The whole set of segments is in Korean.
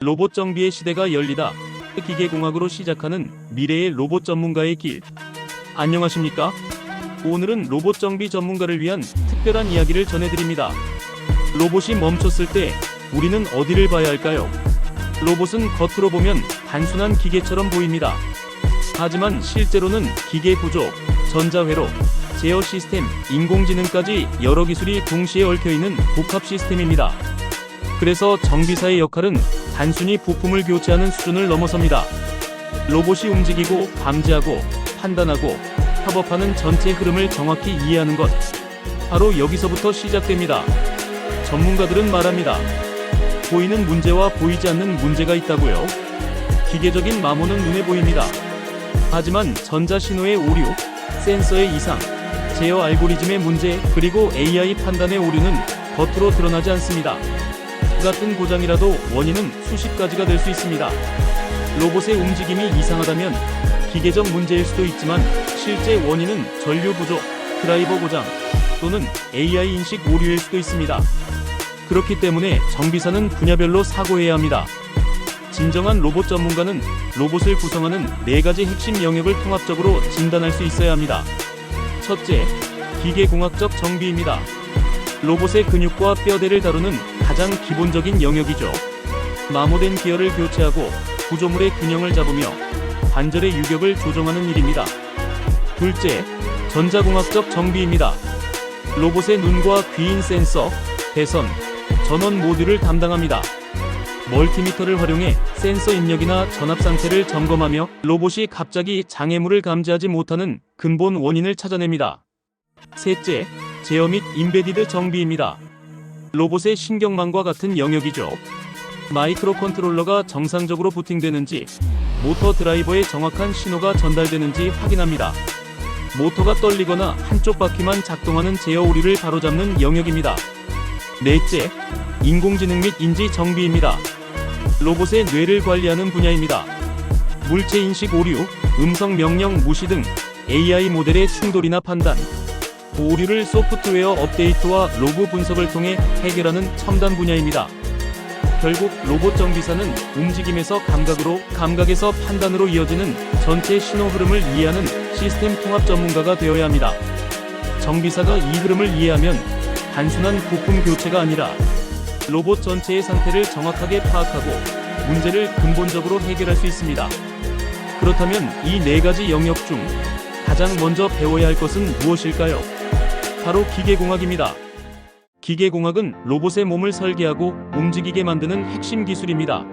로봇 정비의 시대가 열리다. 기계공학으로 시작하는 미래의 로봇 전문가의 길. 안녕하십니까? 오늘은 로봇 정비 전문가를 위한 특별한 이야기를 전해드립니다. 로봇이 멈췄을 때 우리는 어디를 봐야 할까요? 로봇은 겉으로 보면 단순한 기계처럼 보입니다. 하지만 실제로는 기계 구조, 전자회로, 제어 시스템, 인공지능까지 여러 기술이 동시에 얽혀있는 복합 시스템입니다. 그래서 정비사의 역할은 단순히 부품을 교체하는 수준을 넘어섭니다. 로봇이 움직이고 감지하고 판단하고 협업하는 전체 흐름을 정확히 이해하는 것, 바로 여기서부터 시작됩니다. 전문가들은 말합니다. 보이는 문제와 보이지 않는 문제가 있다고요. 기계적인 마모는 눈에 보입니다. 하지만 전자신호의 오류, 센서의 이상, 제어 알고리즘의 문제, 그리고 AI 판단의 오류는 겉으로 드러나지 않습니다. 같은 고장이라도 원인은 수십 가지가 될 수 있습니다. 로봇의 움직임이 이상하다면 기계적 문제일 수도 있지만 실제 원인은 전류 부족, 드라이버 고장 또는 AI 인식 오류일 수도 있습니다. 그렇기 때문에 정비사는 분야별로 사고해야 합니다. 진정한 로봇 전문가는 로봇을 구성하는 4가지 핵심 영역을 통합적으로 진단할 수 있어야 합니다. 첫째, 기계공학적 정비입니다. 로봇의 근육과 뼈대를 다루는 가장 기본적인 영역이죠. 마모된 기어를 교체하고 구조물의 균형을 잡으며 관절의 유격을 조정하는 일입니다. 둘째, 전자공학적 정비입니다. 로봇의 눈과 귀인 센서, 배선, 전원 모듈을 담당합니다. 멀티미터를 활용해 센서 입력이나 전압 상태를 점검하며 로봇이 갑자기 장애물을 감지하지 못하는 근본 원인을 찾아냅니다. 셋째, 제어 및 인베디드 정비입니다. 로봇의 신경망과 같은 영역이죠. 마이크로 컨트롤러가 정상적으로 부팅되는지, 모터 드라이버에 정확한 신호가 전달되는지 확인합니다. 모터가 떨리거나 한쪽 바퀴만 작동하는 제어 오류를 바로잡는 영역입니다. 넷째, 인공지능 및 인지 정비입니다. 로봇의 뇌를 관리하는 분야입니다. 물체 인식 오류, 음성 명령 무시 등 AI 모델의 충돌이나 판단, 오류를 소프트웨어 업데이트와 로그 분석을 통해 해결하는 첨단 분야입니다. 결국 로봇 정비사는 움직임에서 감각으로, 감각에서 판단으로 이어지는 전체 신호 흐름을 이해하는 시스템 통합 전문가가 되어야 합니다. 정비사가 이 흐름을 이해하면 단순한 부품 교체가 아니라 로봇 전체의 상태를 정확하게 파악하고 문제를 근본적으로 해결할 수 있습니다. 그렇다면 이 4가지 영역 중 가장 먼저 배워야 할 것은 무엇일까요? 바로 기계공학입니다. 기계공학은 로봇의 몸을 설계하고 움직이게 만드는 핵심 기술입니다.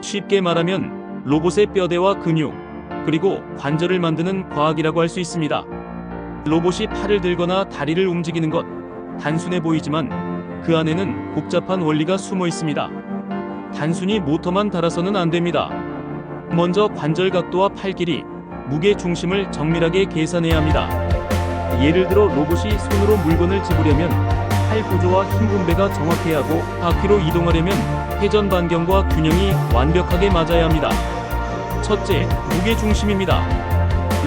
쉽게 말하면 로봇의 뼈대와 근육, 그리고 관절을 만드는 과학이라고 할 수 있습니다. 로봇이 팔을 들거나 다리를 움직이는 것, 단순해 보이지만 그 안에는 복잡한 원리가 숨어 있습니다. 단순히 모터만 달아서는 안 됩니다. 먼저 관절 각도와 팔 길이, 무게 중심을 정밀하게 계산해야 합니다. 예를 들어 로봇이 손으로 물건을 집으려면 팔 구조와 힘 분배가 정확해야 하고 바퀴로 이동하려면 회전 반경과 균형이 완벽하게 맞아야 합니다. 첫째, 무게 중심입니다.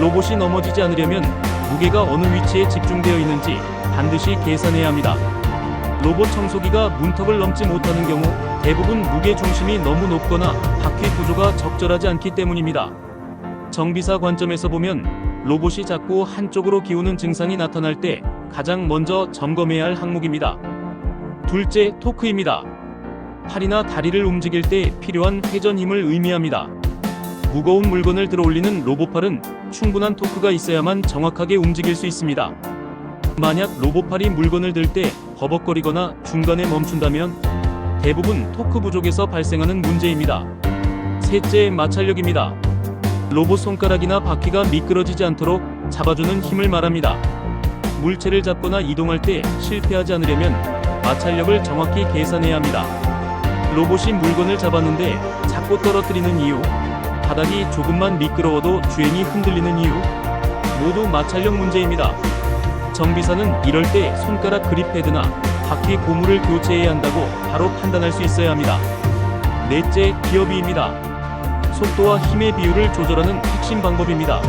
로봇이 넘어지지 않으려면 무게가 어느 위치에 집중되어 있는지 반드시 계산해야 합니다. 로봇 청소기가 문턱을 넘지 못하는 경우 대부분 무게 중심이 너무 높거나 바퀴 구조가 적절하지 않기 때문입니다. 정비사 관점에서 보면 로봇이 자꾸 한쪽으로 기우는 증상이 나타날 때 가장 먼저 점검해야 할 항목입니다. 둘째, 토크입니다. 팔이나 다리를 움직일 때 필요한 회전 힘을 의미합니다. 무거운 물건을 들어올리는 로봇팔은 충분한 토크가 있어야만 정확하게 움직일 수 있습니다. 만약 로봇팔이 물건을 들 때 버벅거리거나 중간에 멈춘다면 대부분 토크 부족에서 발생하는 문제입니다. 셋째, 마찰력입니다. 로봇 손가락이나 바퀴가 미끄러지지 않도록 잡아주는 힘을 말합니다. 물체를 잡거나 이동할 때 실패하지 않으려면 마찰력을 정확히 계산해야 합니다. 로봇이 물건을 잡았는데 자꾸 떨어뜨리는 이유, 바닥이 조금만 미끄러워도 주행이 흔들리는 이유, 모두 마찰력 문제입니다. 정비사는 이럴 때 손가락 그립 패드나 바퀴 고무를 교체해야 한다고 바로 판단할 수 있어야 합니다. 넷째, 기어비입니다. 속도와 힘의 비율을 조절하는 핵심 방법입니다.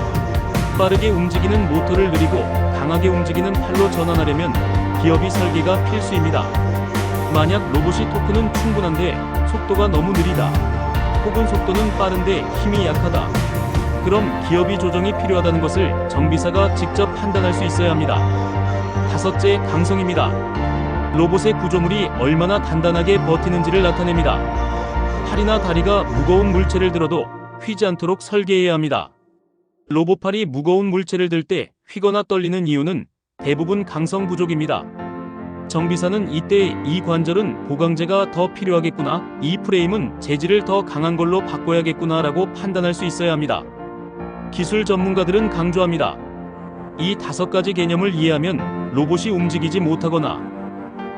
빠르게 움직이는 모터를 느리고 강하게 움직이는 팔로 전환하려면 기어비 설계가 필수입니다. 만약 로봇이 토크는 충분한데 속도가 너무 느리다, 혹은 속도는 빠른데 힘이 약하다. 그럼 기업이 조정이 필요하다는 것을 정비사가 직접 판단할 수 있어야 합니다. 다섯째, 강성입니다. 로봇의 구조물이 얼마나 단단하게 버티는지를 나타냅니다. 팔이나 다리가 무거운 물체를 들어도 휘지 않도록 설계해야 합니다. 로봇팔이 무거운 물체를 들 때 휘거나 떨리는 이유는 대부분 강성 부족입니다. 정비사는 이때 이 관절은 보강제가 더 필요하겠구나, 이 프레임은 재질을 더 강한 걸로 바꿔야겠구나 라고 판단할 수 있어야 합니다. 기술 전문가들은 강조합니다. 이 5가지 개념을 이해하면 로봇이 움직이지 못하거나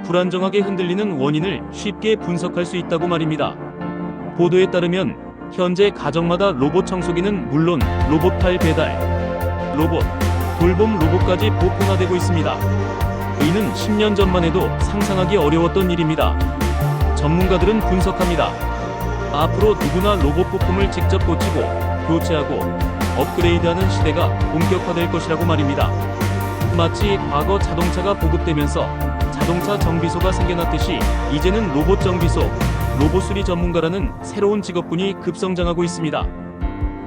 불안정하게 흔들리는 원인을 쉽게 분석할 수 있다고 말입니다. 보도에 따르면 현재 가정마다 로봇 청소기는 물론 로봇팔 배달, 로봇, 돌봄 로봇까지 보편화되고 있습니다. 이는 10년 전만 해도 상상하기 어려웠던 일입니다. 전문가들은 분석합니다. 앞으로 누구나 로봇 부품을 직접 고치고 교체하고 업그레이드하는 시대가 본격화될 것이라고 말입니다. 마치 과거 자동차가 보급되면서 자동차 정비소가 생겨났듯이 이제는 로봇 정비소, 로봇 수리 전문가라는 새로운 직업군이 급성장하고 있습니다.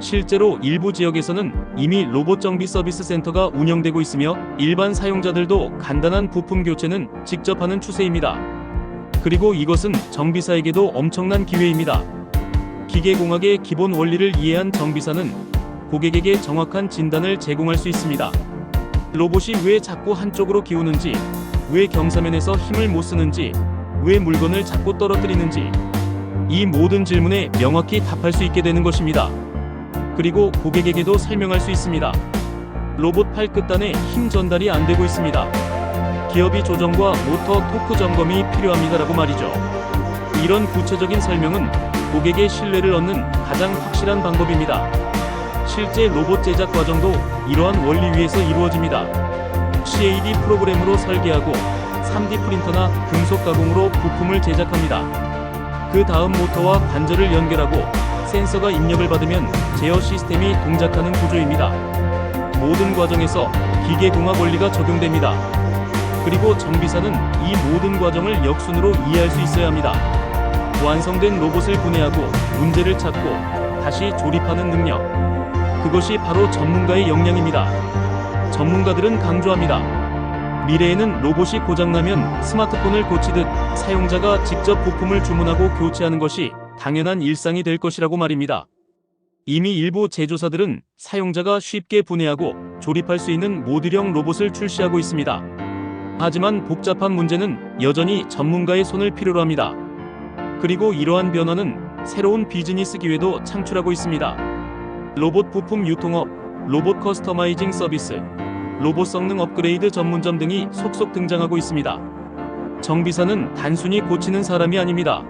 실제로 일부 지역에서는 이미 로봇 정비 서비스 센터가 운영되고 있으며 일반 사용자들도 간단한 부품 교체는 직접 하는 추세입니다. 그리고 이것은 정비사에게도 엄청난 기회입니다. 기계공학의 기본 원리를 이해한 정비사는 고객에게 정확한 진단을 제공할 수 있습니다. 로봇이 왜 자꾸 한쪽으로 기우는지, 왜 경사면에서 힘을 못 쓰는지, 왜 물건을 자꾸 떨어뜨리는지, 이 모든 질문에 명확히 답할 수 있게 되는 것입니다. 그리고 고객에게도 설명할 수 있습니다. 로봇 팔 끝단에 힘 전달이 안 되고 있습니다. 기어비 조정과 모터 토크 점검이 필요합니다라고 말이죠. 이런 구체적인 설명은 고객의 신뢰를 얻는 가장 확실한 방법입니다. 실제 로봇 제작 과정도 이러한 원리 위에서 이루어집니다. CAD 프로그램으로 설계하고 3D 프린터나 금속 가공으로 부품을 제작합니다. 그 다음 모터와 관절을 연결하고 센서가 입력을 받으면 제어 시스템이 동작하는 구조입니다. 모든 과정에서 기계공학 원리가 적용됩니다. 그리고 정비사는 이 모든 과정을 역순으로 이해할 수 있어야 합니다. 완성된 로봇을 분해하고 문제를 찾고 다시 조립하는 능력. 그것이 바로 전문가의 역량입니다. 전문가들은 강조합니다. 미래에는 로봇이 고장나면 스마트폰을 고치듯 사용자가 직접 부품을 주문하고 교체하는 것이 당연한 일상이 될 것이라고 말입니다. 이미 일부 제조사들은 사용자가 쉽게 분해하고 조립할 수 있는 모듈형 로봇을 출시하고 있습니다. 하지만 복잡한 문제는 여전히 전문가의 손을 필요로 합니다. 그리고 이러한 변화는 새로운 비즈니스 기회도 창출하고 있습니다. 로봇 부품 유통업, 로봇 커스터마이징 서비스, 로봇 성능 업그레이드 전문점 등이 속속 등장하고 있습니다. 정비사는 단순히 고치는 사람이 아닙니다.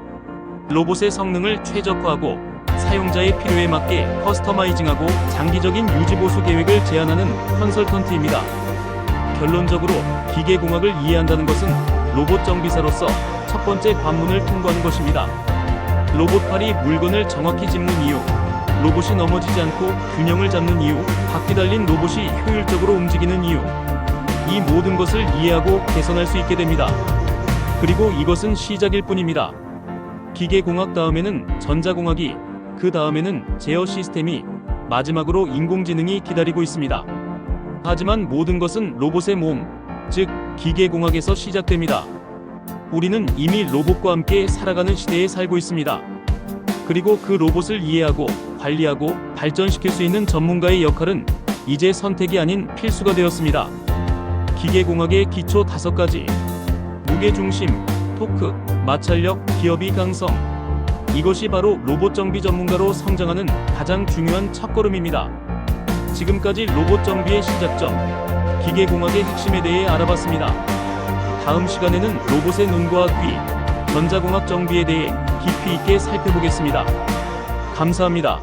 로봇의 성능을 최적화하고 사용자의 필요에 맞게 커스터마이징하고 장기적인 유지보수 계획을 제안하는 컨설턴트입니다. 결론적으로 기계공학을 이해한다는 것은 로봇 정비사로서 첫 번째 관문을 통과하는 것입니다. 로봇팔이 물건을 정확히 짚는 이유, 로봇이 넘어지지 않고 균형을 잡는 이유, 바퀴 달린 로봇이 효율적으로 움직이는 이유, 이 모든 것을 이해하고 개선할 수 있게 됩니다. 그리고 이것은 시작일 뿐입니다. 기계공학 다음에는 전자공학이, 그 다음에는 제어 시스템이, 마지막으로 인공지능이 기다리고 있습니다. 하지만 모든 것은 로봇의 몸, 즉 기계공학에서 시작됩니다. 우리는 이미 로봇과 함께 살아가는 시대에 살고 있습니다. 그리고 그 로봇을 이해하고 관리하고 발전시킬 수 있는 전문가의 역할은 이제 선택이 아닌 필수가 되었습니다. 기계공학의 기초 5가지. 무게중심, 토크, 마찰력, 기어비 강성. 이것이 바로 로봇 정비 전문가로 성장하는 가장 중요한 첫걸음입니다. 지금까지 로봇 정비의 시작점, 기계공학의 핵심에 대해 알아봤습니다. 다음 시간에는 로봇의 눈과 귀, 전자공학 정비에 대해 깊이 있게 살펴보겠습니다. 감사합니다.